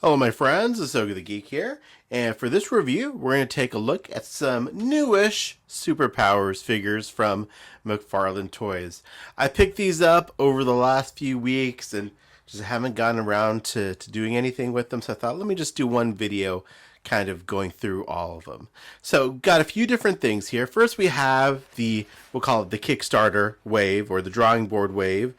Hello my friends, Asoka the Geek here, and for this review we're going to take a look at some newish superpowers figures from McFarlane Toys. I picked these up over the last few weeks and just haven't gotten around to doing anything with them, so I thought let me just do one video kind of going through all of them. So got a few different things here. First we have we'll call it the Kickstarter wave, or the drawing board wave,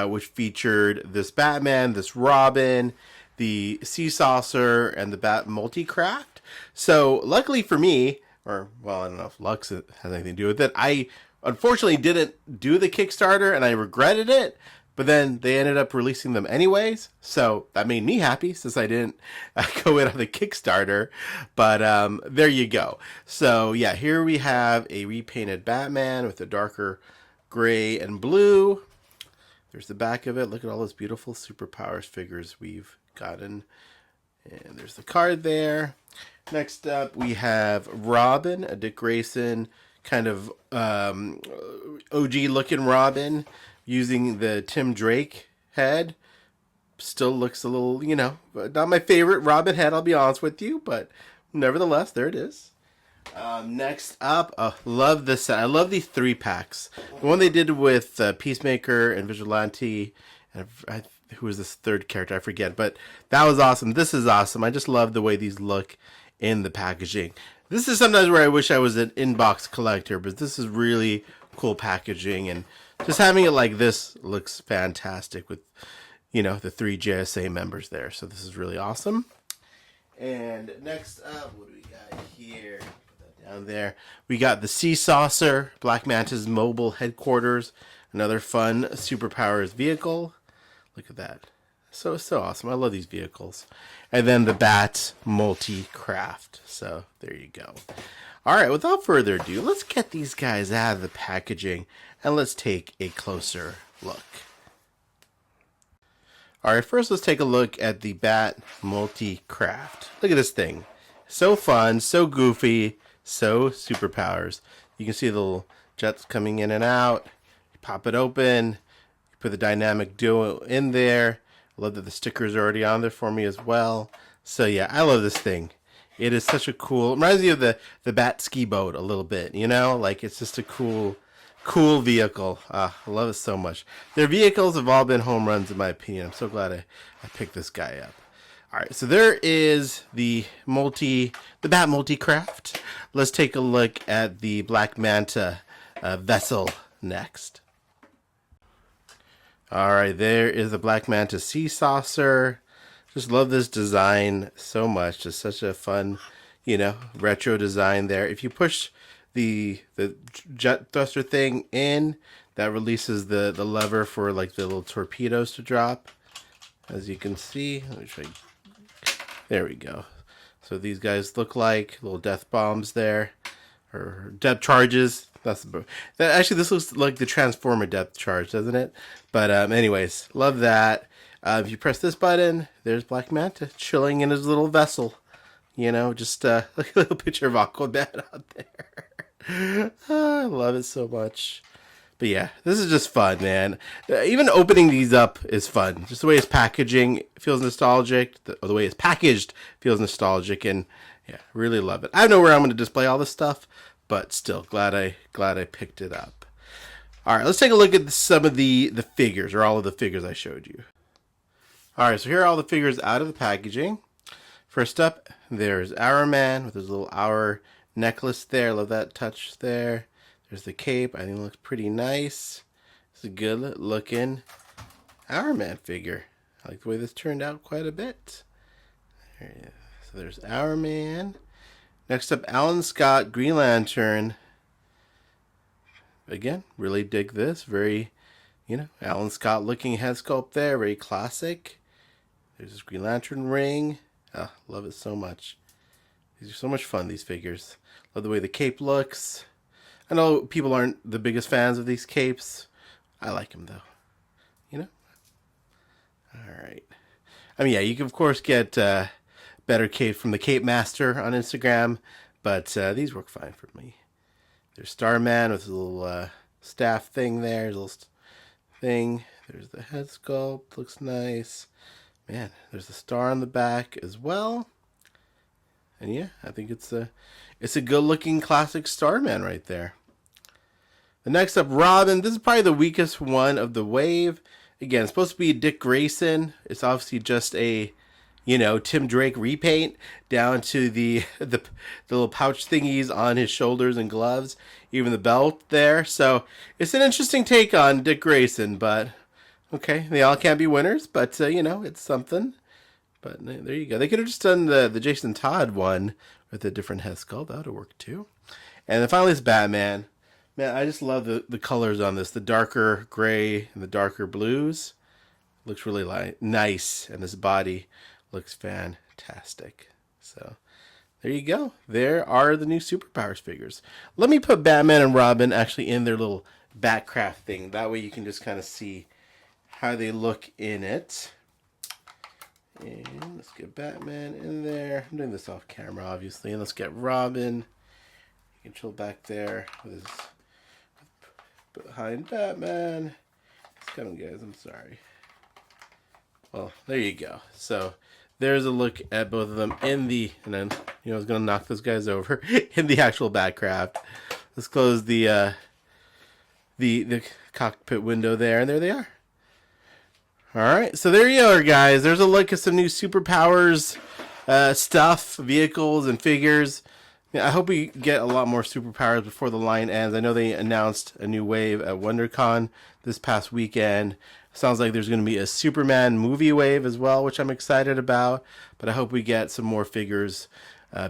which featured this Batman, this Robin, the Sea Saucer, and the Bat Multicraft. So luckily for me, or well, I don't know if luck has anything to do with it, I unfortunately didn't do the Kickstarter and I regretted it, but then they ended up releasing them anyways, so that made me happy since I didn't go in on the Kickstarter. But there you go. So yeah, here we have a repainted Batman with a darker gray and blue. There's the back of it. Look at all those beautiful superpowers figures we've gotten. And there's the card there. Next up, we have Robin, a Dick Grayson kind of OG looking Robin, using the Tim Drake head. Still looks a little, not my favorite Robin head, I'll be honest with you, but nevertheless, there it is. Next up, love this set. I love these 3-packs. The one they did with Peacemaker and Vigilante, and who was this third character? I forget, but that was awesome. This is awesome. I just love the way these look in the packaging. This is sometimes where I wish I was an inbox collector, but this is really cool packaging, and just having it like this looks fantastic with, the 3 JSA members there. So this is really awesome. And next up, what do we got here? Down there, we got the Sea Saucer, Black Manta's mobile headquarters, another fun superpowers vehicle. Look at that. So awesome. I love these vehicles. And then the Bat Multicraft. So there you go. All right, without further ado, let's get these guys out of the packaging and let's take a closer look. All right, first let's take a look at the Bat Multicraft. Look at this thing. So fun, so goofy, so superpowers. You can see the little jets coming in and out. You pop it open. You put the dynamic duo in there. I love that the stickers are already on there for me as well. So yeah, I love this thing. It is such a cool, it reminds me of the Bat ski boat a little bit, like it's just a cool vehicle. I love it so much. Their vehicles have all been home runs in my opinion. I'm so glad I picked this guy up. All right, so there is the Bat Multicraft. Let's take a look at the Black Manta vessel next. All right, there is the Black Manta Sea Saucer. Just love this design so much. Just such a fun, retro design there. If you push the jet thruster thing in, that releases the lever for like the little torpedoes to drop. As you can see, let me show you. There we go. So these guys look like little death bombs there, or depth charges. Actually, this looks like the Transformer depth charge, doesn't it? But anyways, love that. If you press this button, there's Black Manta chilling in his little vessel. Just like a little picture of Aquaman out there. I love it so much. But yeah, this is just fun, man. Even opening these up is fun. Just the way it's packaging feels nostalgic. The way it's packaged feels nostalgic, and yeah, really love it. I don't know where I'm going to display all this stuff, but still glad I picked it up. All right, let's take a look at some of the figures, or all of the figures I showed you. All right, so here are all the figures out of the packaging. First up, there's Our Man with his little Our necklace there. Love that touch there. There's the cape. I think it looks pretty nice. It's a good looking Our Man figure. I like the way this turned out quite a bit. So there's Our Man. Next up, Alan Scott, Green Lantern. Again, really dig this. Very, Alan Scott looking head sculpt there. Very classic. There's this Green Lantern ring. Love it so much. These are so much fun, these figures. Love the way the cape looks. I know people aren't the biggest fans of these capes. I like them, though. Alright. I mean, yeah, you can, of course, get better cape from the Cape Master on Instagram, but these work fine for me. There's Starman with a little staff thing there. Little thing. There's the head sculpt. Looks nice. Man, there's a star on the back as well. And yeah, I think it's a good looking classic Starman right there. The next up, Robin. This is probably the weakest one of the wave. Again, it's supposed to be Dick Grayson. It's obviously just a, Tim Drake repaint down to the little pouch thingies on his shoulders and gloves, even the belt there. So it's an interesting take on Dick Grayson, but okay, they all can't be winners, but it's something. But there you go. They could have just done the Jason Todd one with a different head sculpt. That would have worked too. And then finally, it's Batman. Man, I just love the colors on this. The darker gray and the darker blues. Looks really nice. And this body looks fantastic. So there you go. There are the new Superpowers figures. Let me put Batman and Robin actually in their little Batcraft thing. That way you can just kind of see how they look in it. And let's get Batman in there. I'm doing this off camera, obviously. And let's get Robin. You can chill back there with his behind Batman. It's coming, guys. I'm sorry. Well, there you go. So there's a look at both of them in the, and then I was gonna knock those guys over in the actual Batcraft. Let's close the cockpit window there, and there they are. Alright, so there you are, guys. There's a look at some new Superpowers stuff, vehicles, and figures. I hope we get a lot more Superpowers before the line ends. I know they announced a new wave at WonderCon this past weekend. Sounds like there's going to be a Superman movie wave as well, which I'm excited about. But I hope we get some more figures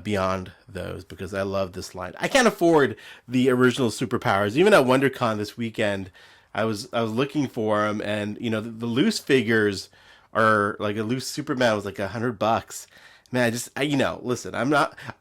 beyond those, because I love this line. I can't afford the original Superpowers. Even at WonderCon this weekend, I was looking for them, and the loose figures are like a loose Superman was like $100. Man, listen,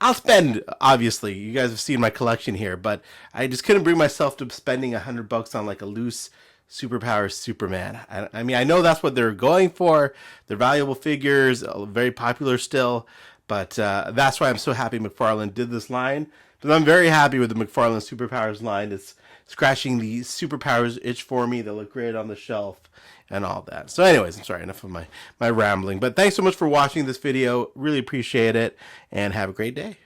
I'll spend, obviously, you guys have seen my collection here, but I just couldn't bring myself to spending $100 on like a loose Superpower Superman. I mean, I know that's what they're going for. They're valuable figures, very popular still, but that's why I'm so happy McFarlane did this line. But I'm very happy with the McFarlane Superpowers line. It's scratching the Superpowers itch for me. They look great on the shelf and all that. So anyways, I'm sorry, enough of my rambling. But thanks so much for watching this video. Really appreciate it, and have a great day.